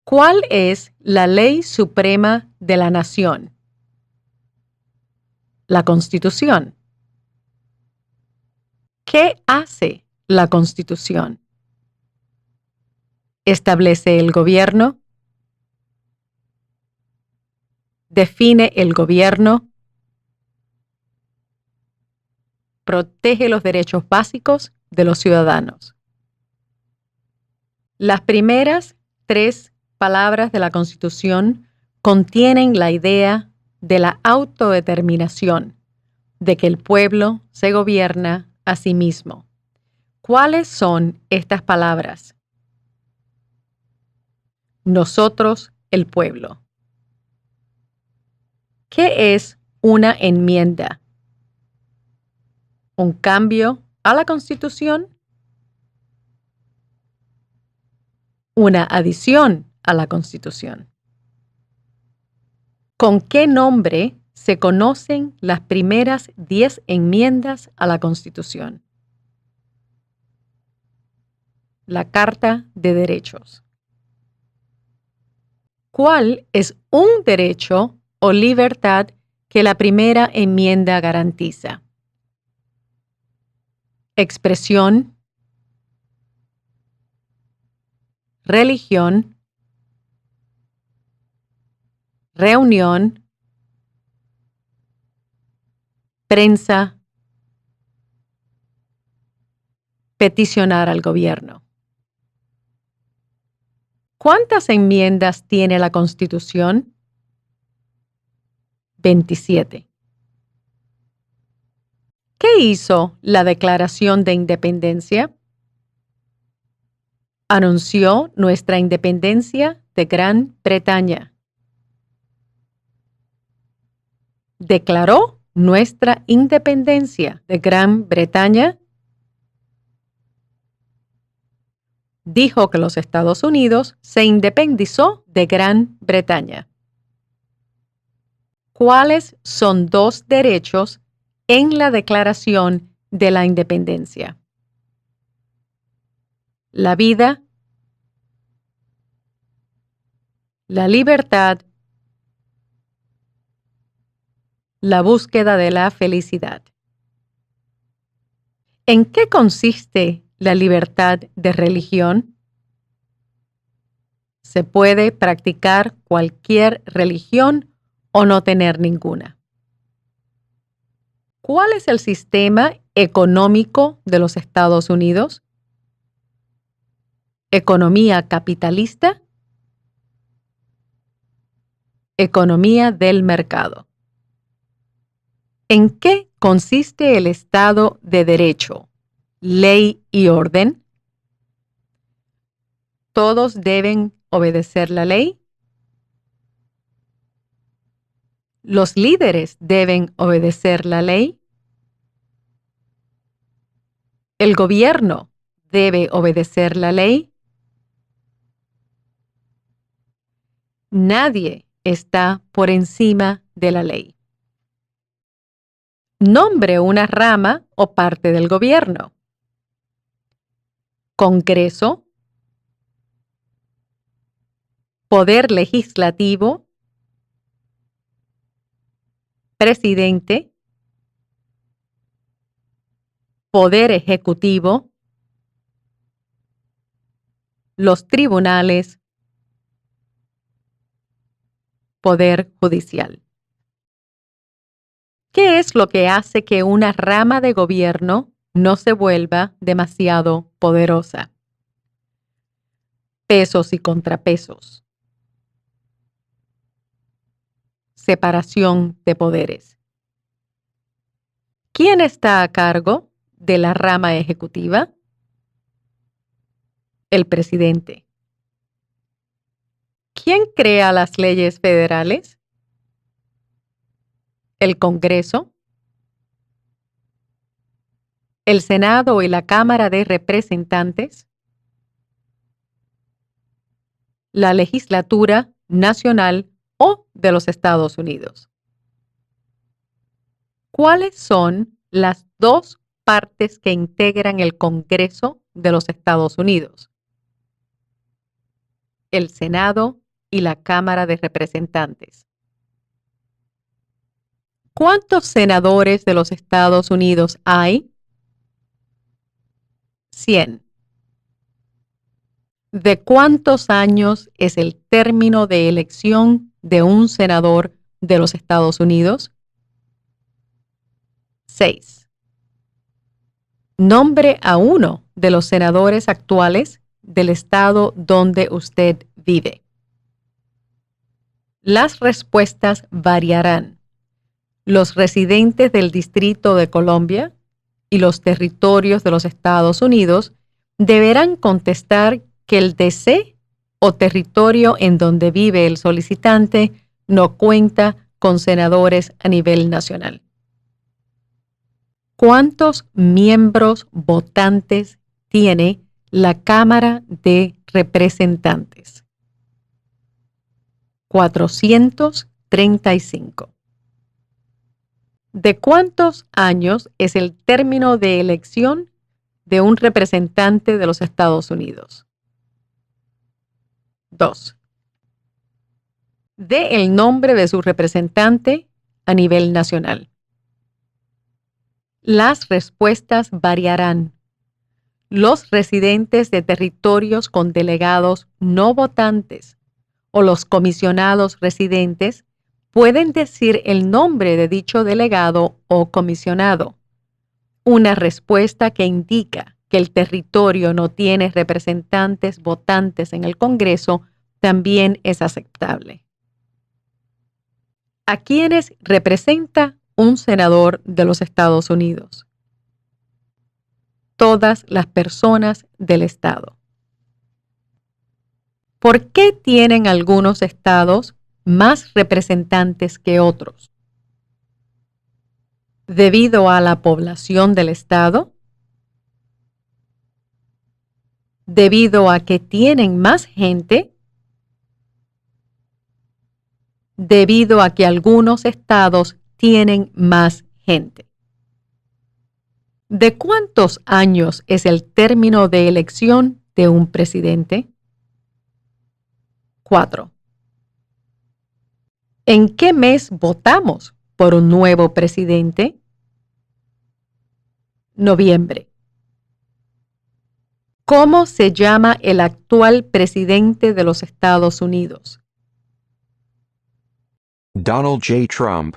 ¿Cuál es la ley suprema de la nación? La Constitución. ¿Qué hace la Constitución? Establece el gobierno. Define el gobierno. Protege los derechos básicos de los ciudadanos. Las primeras 3 palabras de la Constitución contienen la idea de la autodeterminación, de que el pueblo se gobierna a sí mismo. ¿Cuáles son estas palabras? Nosotros, el pueblo. ¿Qué es una enmienda? ¿Un cambio a la Constitución? Una adición a la Constitución. ¿Con qué nombre se conocen las primeras 10 enmiendas a la Constitución? La Carta de Derechos. ¿Cuál es un derecho o libertad que la primera enmienda garantiza? Expresión, religión, reunión, prensa, peticionar al gobierno. ¿Cuántas enmiendas tiene la Constitución? 27. ¿Qué hizo la Declaración de Independencia? Anunció nuestra independencia de Gran Bretaña. Declaró nuestra independencia de Gran Bretaña. Dijo que los Estados Unidos se independizó de Gran Bretaña. ¿Cuáles son 2 derechos en la Declaración de la Independencia? La vida, la libertad, la búsqueda de la felicidad. ¿En qué consiste la libertad de religión? Se puede practicar cualquier religión o no tener ninguna. ¿Cuál es el sistema económico de los Estados Unidos? Economía capitalista. Economía del mercado. ¿En qué consiste el Estado de Derecho, ley y orden? ¿Todos deben obedecer la ley? ¿Los líderes deben obedecer la ley? ¿El gobierno debe obedecer la ley? Nadie está por encima de la ley. Nombre una rama o parte del gobierno. Congreso, Poder Legislativo, Presidente, Poder Ejecutivo, los tribunales, Poder Judicial. ¿Qué es lo que hace que una rama de gobierno no se vuelva demasiado poderosa? Pesos y contrapesos. Separación de poderes. ¿Quién está a cargo de la rama ejecutiva? El presidente. ¿Quién crea las leyes federales? El Congreso. El Senado y la Cámara de Representantes. La legislatura nacional o de los Estados Unidos. ¿Cuáles son las 2 partes que integran el Congreso de los Estados Unidos? el Senado y la Cámara de Representantes. ¿Cuántos senadores de los Estados Unidos hay? 100. ¿De cuántos años es el término de elección de un senador de los Estados Unidos? 6. Nombre a uno de los senadores actuales del estado donde usted vive. Las respuestas variarán. Los residentes del Distrito de Columbia y los territorios de los Estados Unidos deberán contestar que el DC o territorio en donde vive el solicitante no cuenta con senadores a nivel nacional. ¿Cuántos miembros votantes tiene la Cámara de Representantes? 435. ¿De cuántos años es el término de elección de un representante de los Estados Unidos? 2. Dé el nombre de su representante a nivel nacional. Las respuestas variarán. Los residentes de territorios con delegados no votantes o los comisionados residentes pueden decir el nombre de dicho delegado o comisionado. Una respuesta que indica que el territorio no tiene representantes votantes en el Congreso también es aceptable. ¿A quiénes representa un senador de los Estados Unidos? Todas las personas del estado. ¿Por qué tienen algunos estados más representantes que otros? ¿Debido a la población del estado? ¿Debido a que tienen más gente? Debido a que algunos estados tienen más gente. ¿De cuántos años es el término de elección de un presidente? 4. ¿En qué mes votamos por un nuevo presidente? Noviembre. ¿Cómo se llama el actual presidente de los Estados Unidos? Donald J. Trump.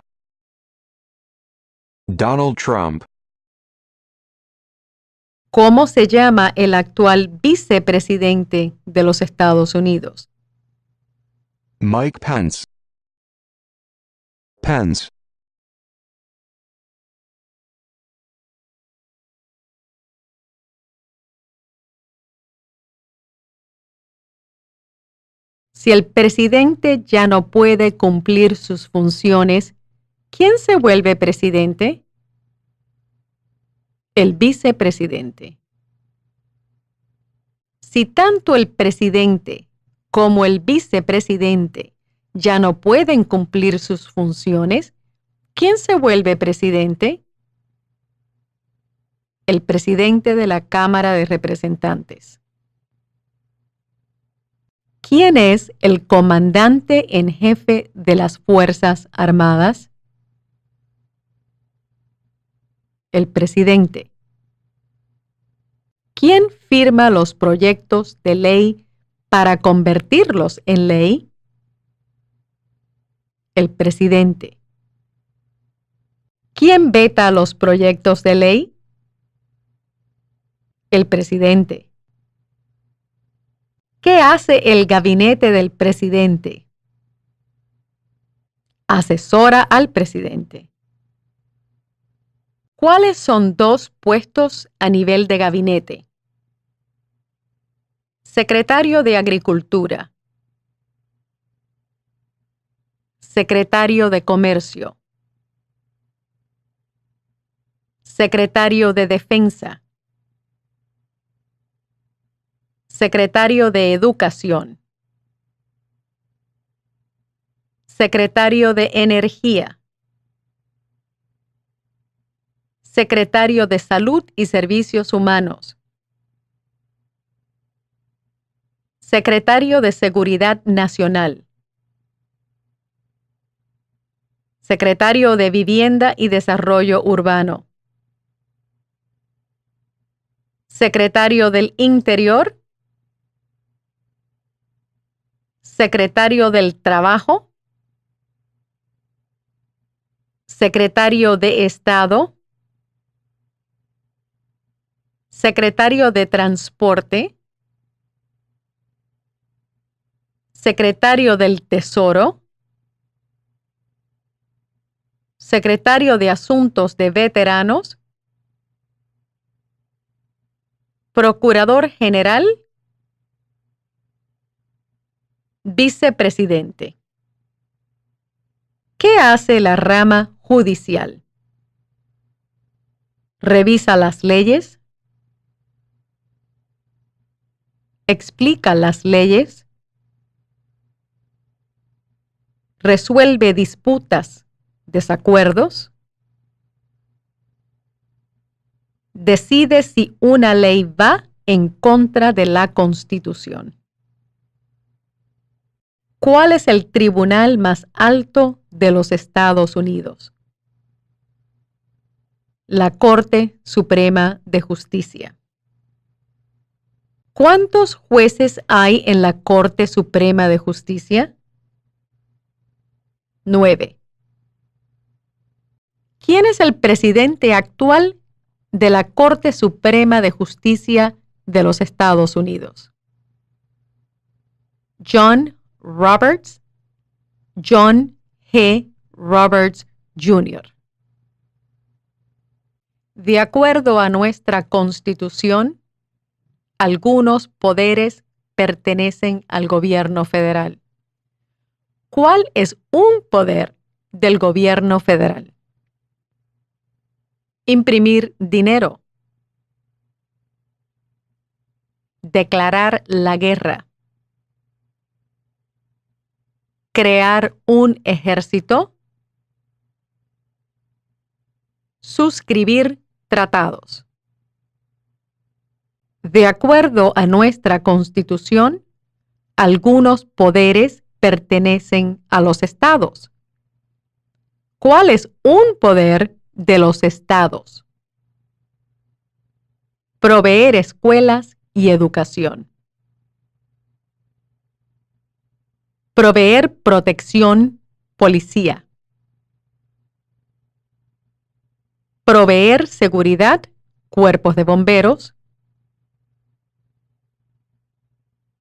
Donald Trump. ¿Cómo se llama el actual vicepresidente de los Estados Unidos? Mike Pence. Pence. Si el presidente ya no puede cumplir sus funciones, ¿quién se vuelve presidente? El vicepresidente. Si tanto el presidente como el vicepresidente ya no pueden cumplir sus funciones, ¿quién se vuelve presidente? El presidente de la Cámara de Representantes. ¿Quién es el comandante en jefe de las Fuerzas Armadas? El presidente. ¿Quién firma los proyectos de ley para convertirlos en ley? El presidente. ¿Quién veta los proyectos de ley? El presidente. ¿Qué hace el gabinete del presidente? Asesora al presidente. ¿Cuáles son dos puestos a nivel de gabinete? Secretario de Agricultura. Secretario de Comercio. Secretario de Defensa. Secretario de Educación. Secretario de Energía. Secretario de Salud y Servicios Humanos. Secretario de Seguridad Nacional. Secretario de Vivienda y Desarrollo Urbano. Secretario del Interior. Secretario del Trabajo. Secretario de Estado. Secretario de Transporte. Secretario del Tesoro. Secretario de Asuntos de Veteranos. Procurador General. Vicepresidente. ¿Qué hace la rama judicial? Revisa las leyes. Explica las leyes. Resuelve disputas, desacuerdos. Decide si una ley va en contra de la Constitución. ¿Cuál es el tribunal más alto de los Estados Unidos? La Corte Suprema de Justicia. ¿Cuántos jueces hay en la Corte Suprema de Justicia? 9. ¿Quién es el presidente actual de la Corte Suprema de Justicia de los Estados Unidos? John Roberts, John G. Roberts, Jr. De acuerdo a nuestra Constitución, algunos poderes pertenecen al gobierno federal. ¿Cuál es un poder del gobierno federal? Imprimir dinero. Declarar la guerra. Crear un ejército. Suscribir tratados. De acuerdo a nuestra Constitución, algunos poderes pertenecen a los estados. ¿Cuál es un poder de los estados? Proveer escuelas y educación. Proveer protección, policía. Proveer seguridad, cuerpos de bomberos.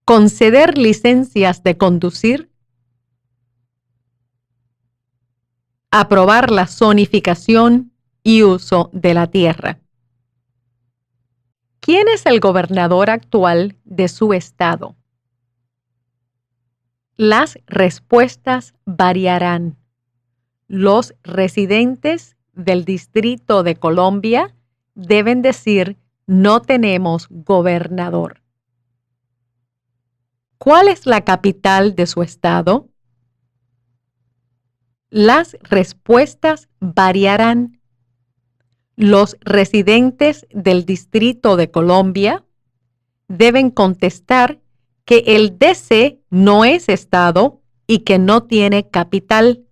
Conceder licencias de conducir. Aprobar la zonificación y uso de la tierra. ¿Quién es el gobernador actual de su estado? Las respuestas variarán. Los residentes del Distrito de Columbia deben decir: no tenemos gobernador. ¿Cuál es la capital de su estado? Las respuestas variarán. Los residentes del Distrito de Columbia deben contestar que el DC no es estado y que no tiene capital.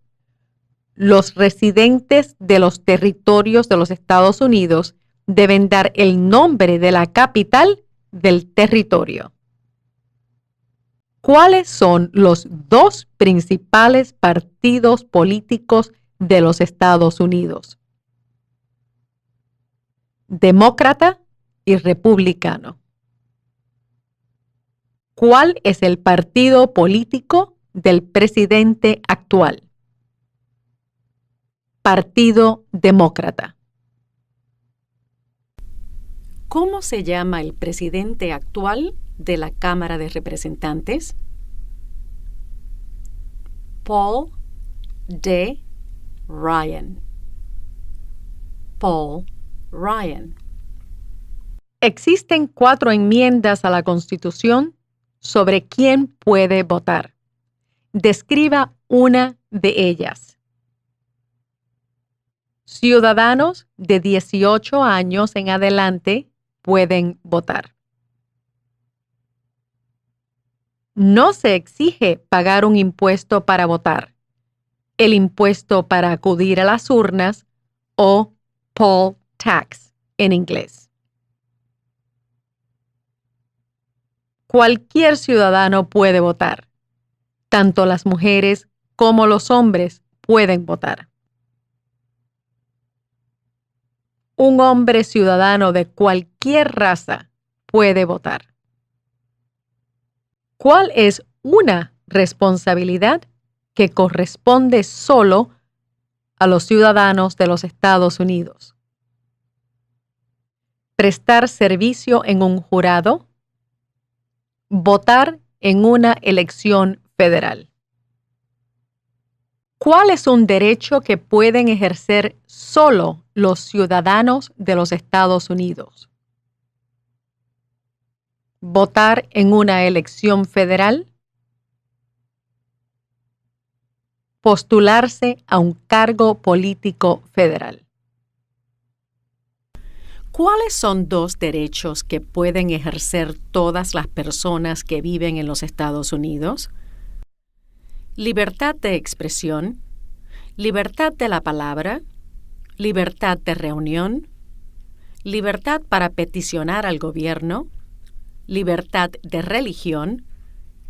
Los residentes de los territorios de los Estados Unidos deben dar el nombre de la capital del territorio. ¿Cuáles son los dos principales partidos políticos de los Estados Unidos? Demócrata y republicano. ¿Cuál es el partido político del presidente actual? Partido Demócrata. ¿Cómo se llama el presidente actual de la Cámara de Representantes? Paul D. Ryan. Paul Ryan. Existen 4 enmiendas a la Constitución sobre quién puede votar. Describa una de ellas. Ciudadanos de 18 años en adelante pueden votar. No se exige pagar un impuesto para votar, el impuesto para acudir a las urnas o poll tax en inglés. Cualquier ciudadano puede votar. Tanto las mujeres como los hombres pueden votar. Un hombre ciudadano de cualquier raza puede votar. ¿Cuál es una responsabilidad que corresponde solo a los ciudadanos de los Estados Unidos? Prestar servicio en un jurado. Votar en una elección federal. ¿Cuál es un derecho que pueden ejercer solo los ciudadanos de los Estados Unidos? Votar en una elección federal. Postularse a un cargo político federal. ¿Cuáles son dos derechos que pueden ejercer todas las personas que viven en los Estados Unidos? Libertad de expresión, libertad de la palabra, libertad de reunión, libertad para peticionar al gobierno, libertad de religión,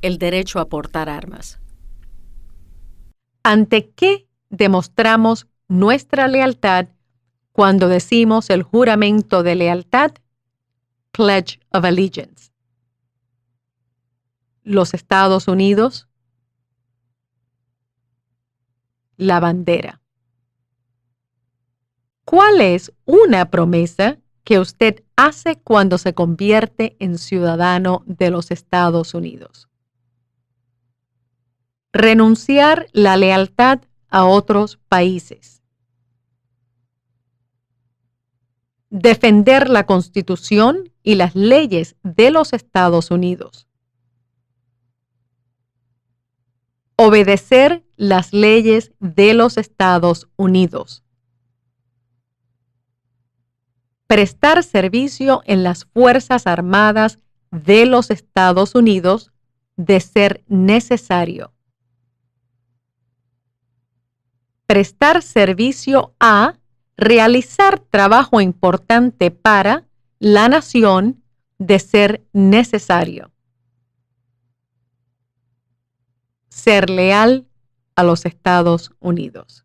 el derecho a portar armas. ¿Ante qué demostramos nuestra lealtad cuando decimos el juramento de lealtad? Pledge of Allegiance. Los Estados Unidos. La bandera. ¿Cuál es una promesa que usted hace cuando se convierte en ciudadano de los Estados Unidos? Renunciar la lealtad a otros países. Defender la Constitución y las leyes de los Estados Unidos. Obedecer las leyes de los Estados Unidos. Prestar servicio en las Fuerzas Armadas de los Estados Unidos de ser necesario. Prestar servicio a realizar trabajo importante para la nación de ser necesario. Ser leal a los Estados Unidos.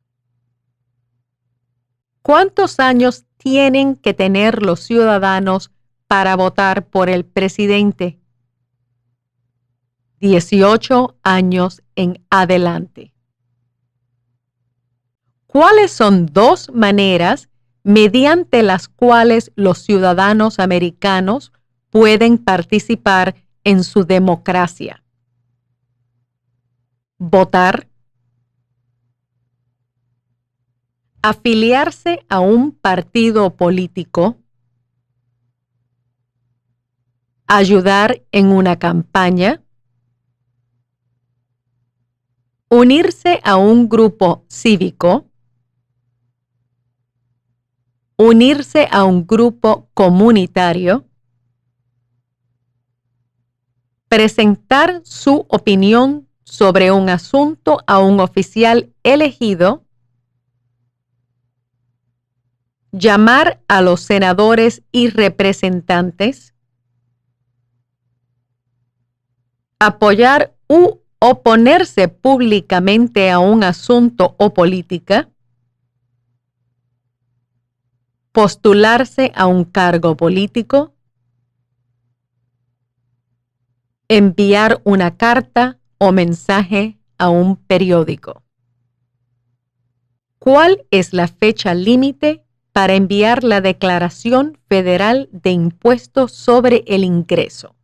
¿Cuántos años tienen que tener los ciudadanos para votar por el presidente? 18 años en adelante. ¿Cuáles son dos maneras mediante las cuales los ciudadanos americanos pueden participar en su democracia? Votar. Afiliarse a un partido político. Ayudar en una campaña. Unirse a un grupo cívico. Unirse a un grupo comunitario. Presentar su opinión sobre un asunto a un oficial elegido. Llamar a los senadores y representantes. Apoyar u oponerse públicamente a un asunto o política. Postularse a un cargo político. Enviar una carta o mensaje a un periódico. ¿Cuál es la fecha límite para enviar la Declaración Federal de Impuestos sobre el Ingreso?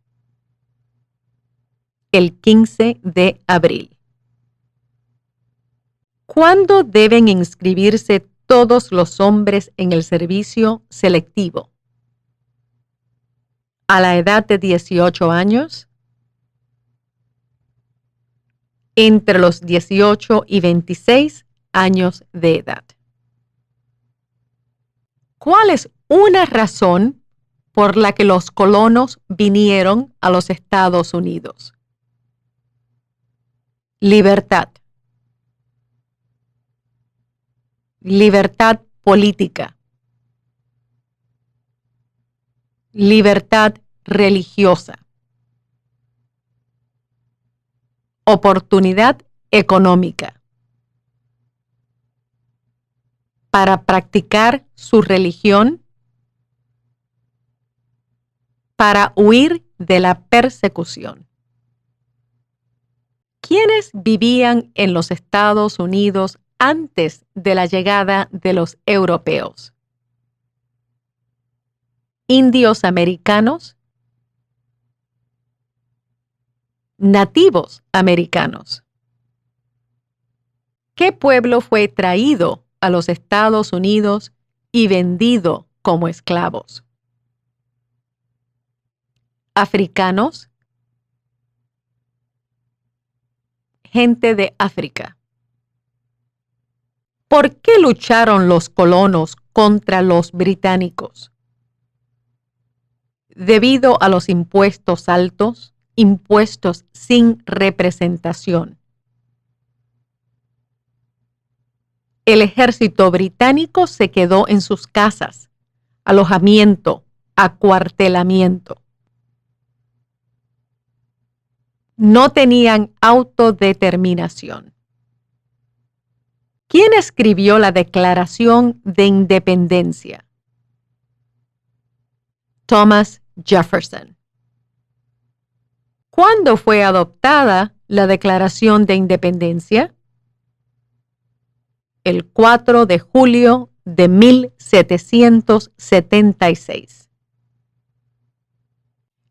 El 15 de abril. ¿Cuándo deben inscribirse todos los hombres en el servicio selectivo? ¿A la edad de 18 años? Entre los 18 y 26 años de edad. ¿Cuál es una razón por la que los colonos vinieron a los Estados Unidos? libertad, libertad política, libertad religiosa, oportunidad económica, para practicar su religión, para huir de la persecución. ¿Quiénes vivían en los Estados Unidos antes de la llegada de los europeos? Indios americanos, nativos americanos. ¿Qué pueblo fue traído a los Estados Unidos y vendido como esclavos? Africanos, gente de África. ¿Por qué lucharon los colonos contra los británicos? Debido a los impuestos altos, impuestos sin representación. El ejército británico se quedó en sus casas, alojamiento, acuartelamiento. No tenían autodeterminación. ¿Quién escribió la Declaración de Independencia? Thomas Jefferson. ¿Cuándo fue adoptada la Declaración de Independencia? El 4 de julio de 1776.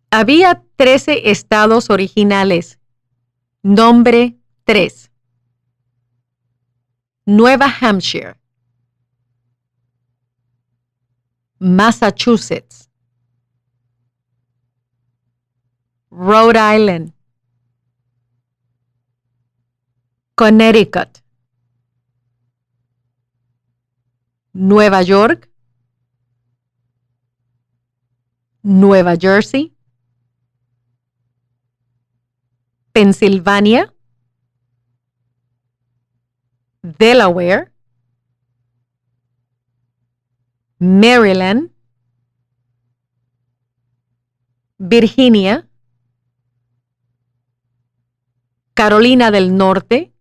Había 13 estados originales. Nombre 3. Nueva Hampshire, Massachusetts, Rhode Island, Connecticut, Nueva York, Nueva Jersey, Pensilvania, Delaware, Maryland, Virginia, Carolina del Norte,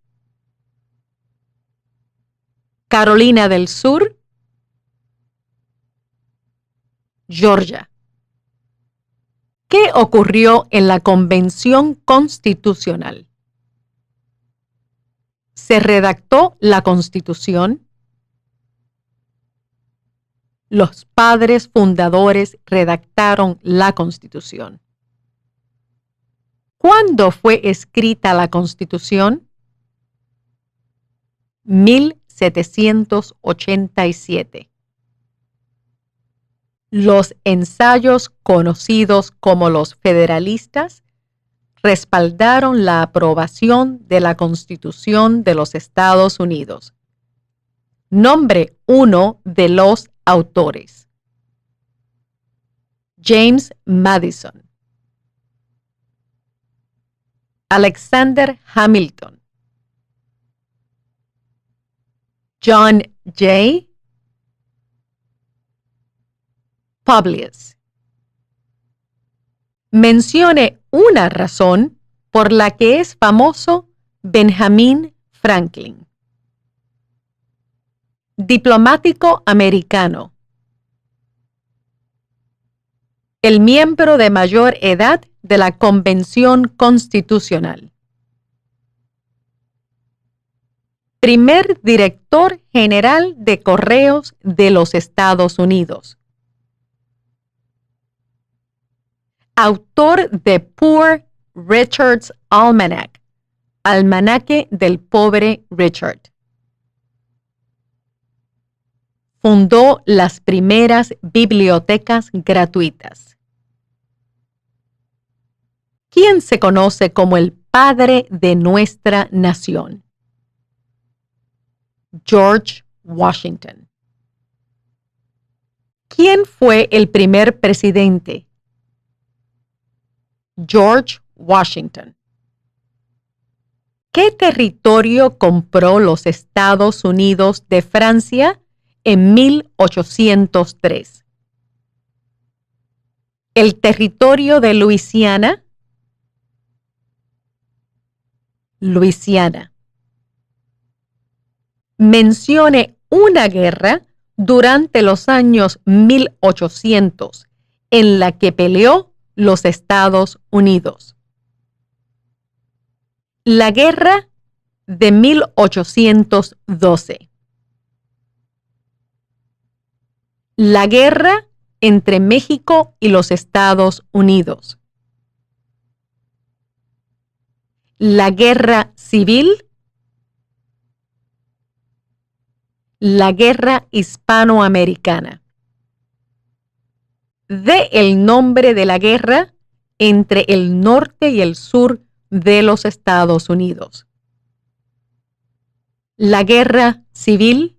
Carolina del Sur, Georgia. ¿Qué ocurrió en la Convención Constitucional? ¿Se redactó la Constitución? Los padres fundadores redactaron la Constitución. ¿Cuándo fue escrita la Constitución? 1787. Los ensayos conocidos como los federalistas respaldaron la aprobación de la Constitución de los Estados Unidos. Nombre 1 de los autores. James Madison, Alexander Hamilton, John Jay, Publius. Mencione una razón por la que es famoso Benjamin Franklin. Diplomático americano. El miembro de mayor edad de la Convención Constitucional. Primer director general de Correos de los Estados Unidos. Autor de Poor Richard's Almanac, Almanaque del Pobre Richard. Fundó las primeras bibliotecas gratuitas. ¿Quién se conoce como el padre de nuestra nación? George Washington. ¿Quién fue el primer presidente? George Washington. ¿Qué territorio compró los Estados Unidos de Francia en 1803? ¿El territorio de Luisiana? Luisiana. Mencione una guerra durante los años 1800 en la que peleó los Estados Unidos. La guerra de 1812. La guerra entre México y los Estados Unidos. La guerra civil. La guerra hispanoamericana. Dé el nombre de la guerra entre el norte y el sur de los Estados Unidos. La guerra civil.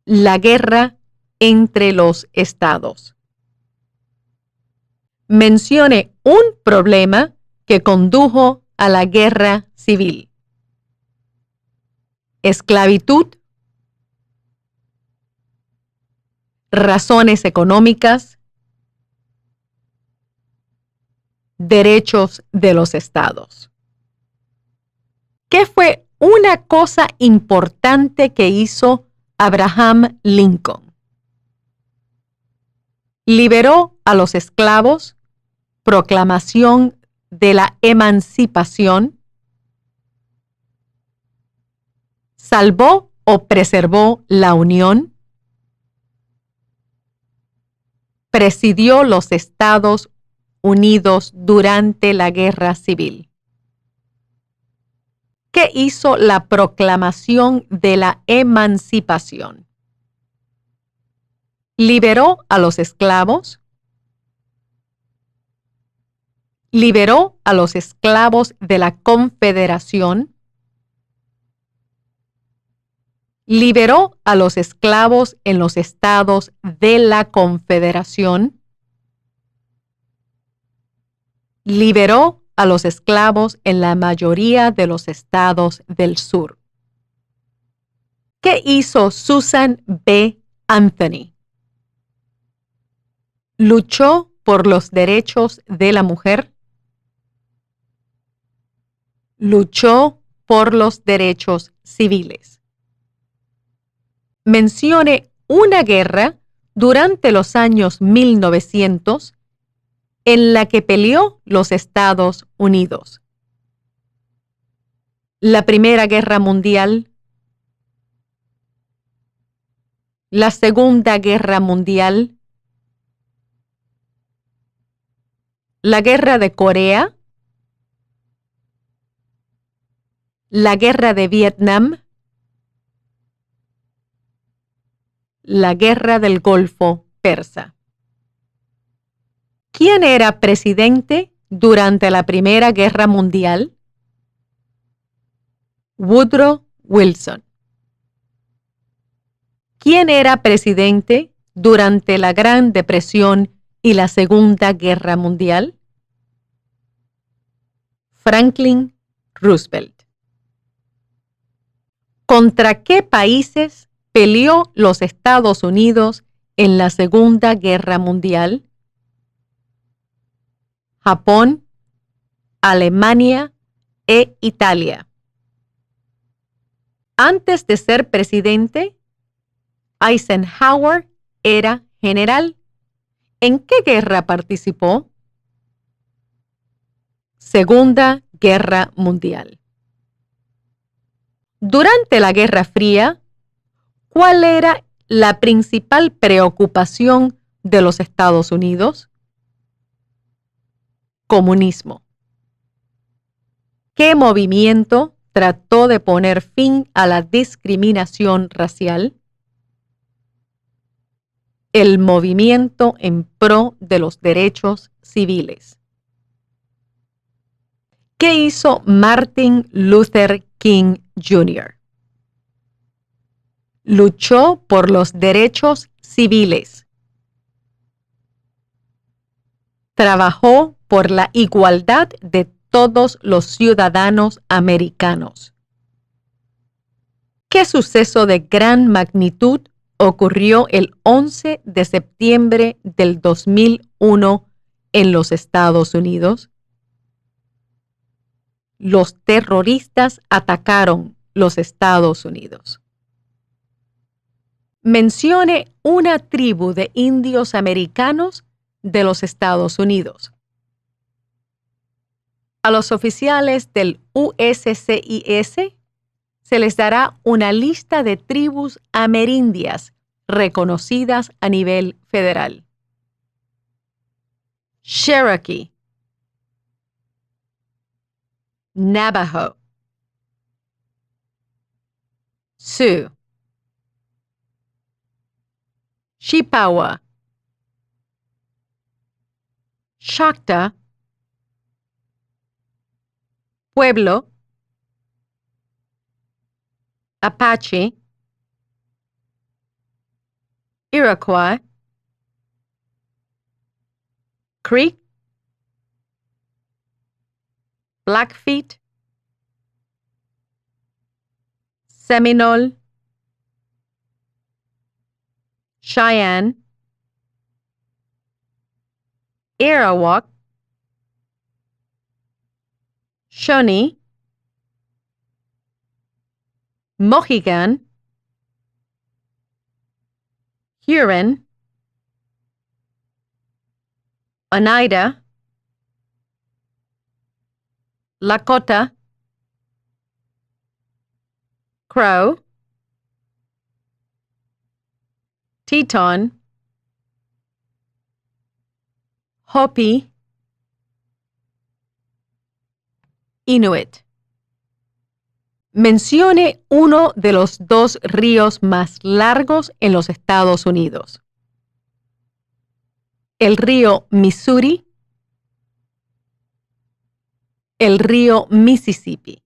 La guerra entre los estados. Mencione un problema que condujo a la guerra civil. Esclavitud. Razones económicas. Derechos de los estados. ¿Qué fue una cosa importante que hizo Abraham Lincoln? Liberó a los esclavos, proclamación de la emancipación, salvó o preservó la unión, presidió los Estados Unidos durante la Guerra Civil. ¿Qué hizo la proclamación de la emancipación? Liberó a los esclavos. Liberó a los esclavos de la Confederación. Liberó a los esclavos en los estados de la Confederación. Liberó a los esclavos en la mayoría de los estados del sur. ¿Qué hizo Susan B. Anthony? Luchó por los derechos de la mujer. Luchó por los derechos civiles. Mencione una guerra durante los años 1900 en la que peleó los Estados Unidos. La Primera Guerra Mundial. La Segunda Guerra Mundial. La Guerra de Corea. La Guerra de Vietnam. La Guerra del Golfo Persa. ¿Quién era presidente durante la Primera Guerra Mundial? Woodrow Wilson. ¿Quién era presidente durante la Gran Depresión y la Segunda Guerra Mundial? Franklin Roosevelt. ¿Contra qué países peleó los Estados Unidos en la Segunda Guerra Mundial? Japón, Alemania e Italia. Antes de ser presidente, Eisenhower era general. ¿En qué guerra participó? Segunda Guerra Mundial. Durante la Guerra Fría, ¿cuál era la principal preocupación de los Estados Unidos? Comunismo. ¿Qué movimiento trató de poner fin a la discriminación racial? El movimiento en pro de los derechos civiles. ¿Qué hizo Martin Luther King Jr.? Luchó por los derechos civiles. Trabajó por la igualdad de todos los ciudadanos americanos. ¿Qué suceso de gran magnitud ocurrió el 11 de septiembre del 2001 en los Estados Unidos? Los terroristas atacaron los Estados Unidos. Mencione una tribu de indios americanos de los Estados Unidos. A los oficiales del USCIS se les dará una lista de tribus amerindias reconocidas a nivel federal. Cherokee, Navajo, Sioux, Chippewa, Choctaw, Pueblo, Apache, Iroquois, Creek, Blackfeet, Seminole, Cheyenne, Arawak, Shawnee, Mohegan, Huron, Oneida, Lakota, Crow, Teton, Hopi, Inuit. Mencione uno de los dos ríos más largos en los Estados Unidos. El río Missouri, el río Mississippi.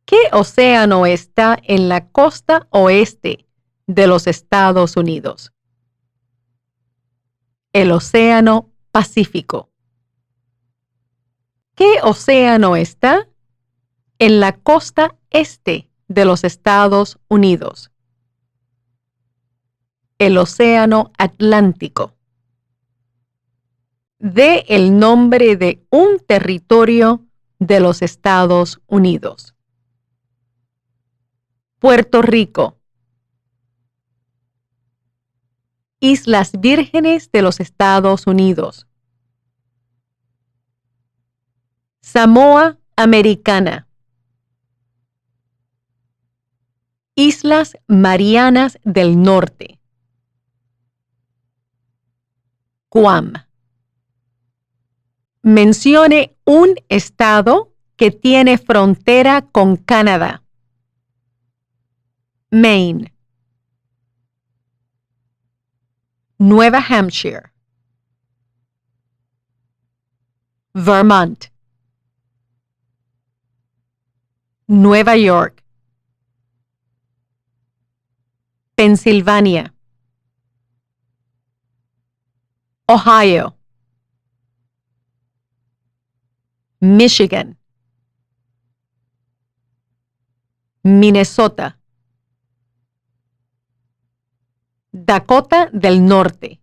¿Qué océano está en la costa oeste de los Estados Unidos? El Océano Pacífico. ¿Qué océano está en la costa este de los Estados Unidos? El Océano Atlántico. Dé el nombre de un territorio de los Estados Unidos. Puerto Rico. Islas Vírgenes de los Estados Unidos. Samoa Americana. Islas Marianas del Norte. Guam. Mencione un estado que tiene frontera con Canadá. Maine. Nueva Hampshire. Vermont. Nueva York. Pensilvania. Ohio. Michigan. Minnesota. Dakota del Norte.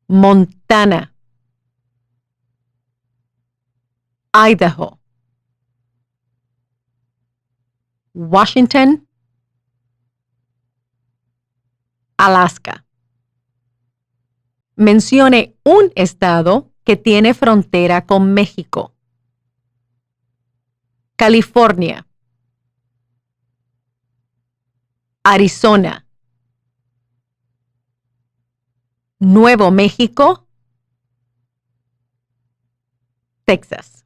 Montana. Idaho. Washington. Alaska. Mencione un estado que tiene frontera con México. California. Arizona. Nuevo México. Texas.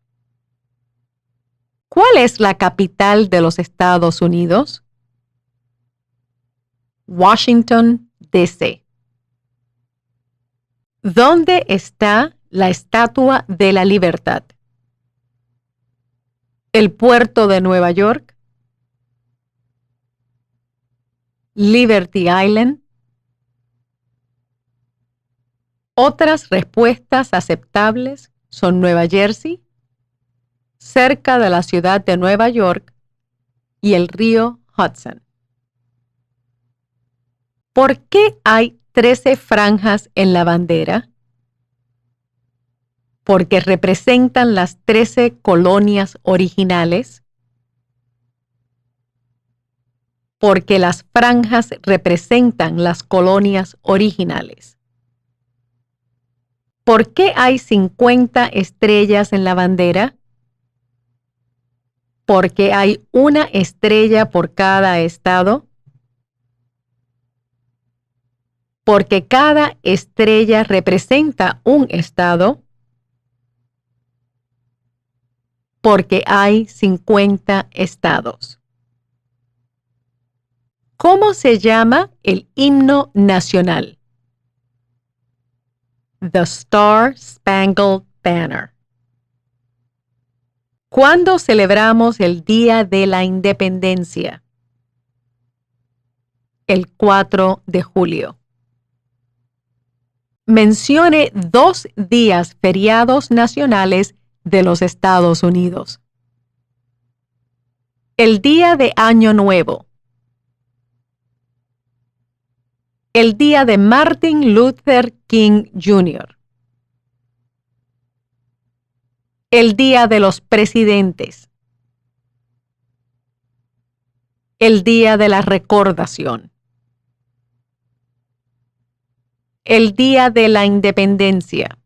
¿Cuál es la capital de los Estados Unidos? Washington, D.C. ¿Dónde está la Estatua de la Libertad? ¿El puerto de Nueva York? Liberty Island. Otras respuestas aceptables son Nueva Jersey, cerca de la ciudad de Nueva York y el río Hudson. ¿Por qué hay 13 franjas en la bandera? Porque representan las 13 colonias originales. Porque las franjas representan las colonias originales. ¿Por qué hay 50 estrellas en la bandera? Porque hay una estrella por cada estado. Porque cada estrella representa un estado. Porque hay 50 estados. ¿Cómo se llama el himno nacional? The Star Spangled Banner. ¿Cuándo celebramos el Día de la Independencia? El 4 de julio. Mencione 2 días feriados nacionales de los Estados Unidos. El Día de Año Nuevo. El día de Martin Luther King Jr. El día de los presidentes. El día de la recordación. El día de la independencia.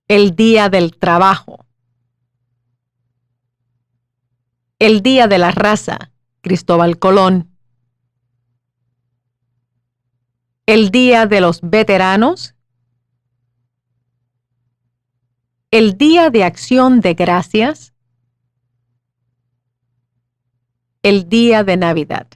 El día del trabajo. El día de la raza, Cristóbal Colón. El día de los veteranos. El día de acción de gracias. El día de Navidad.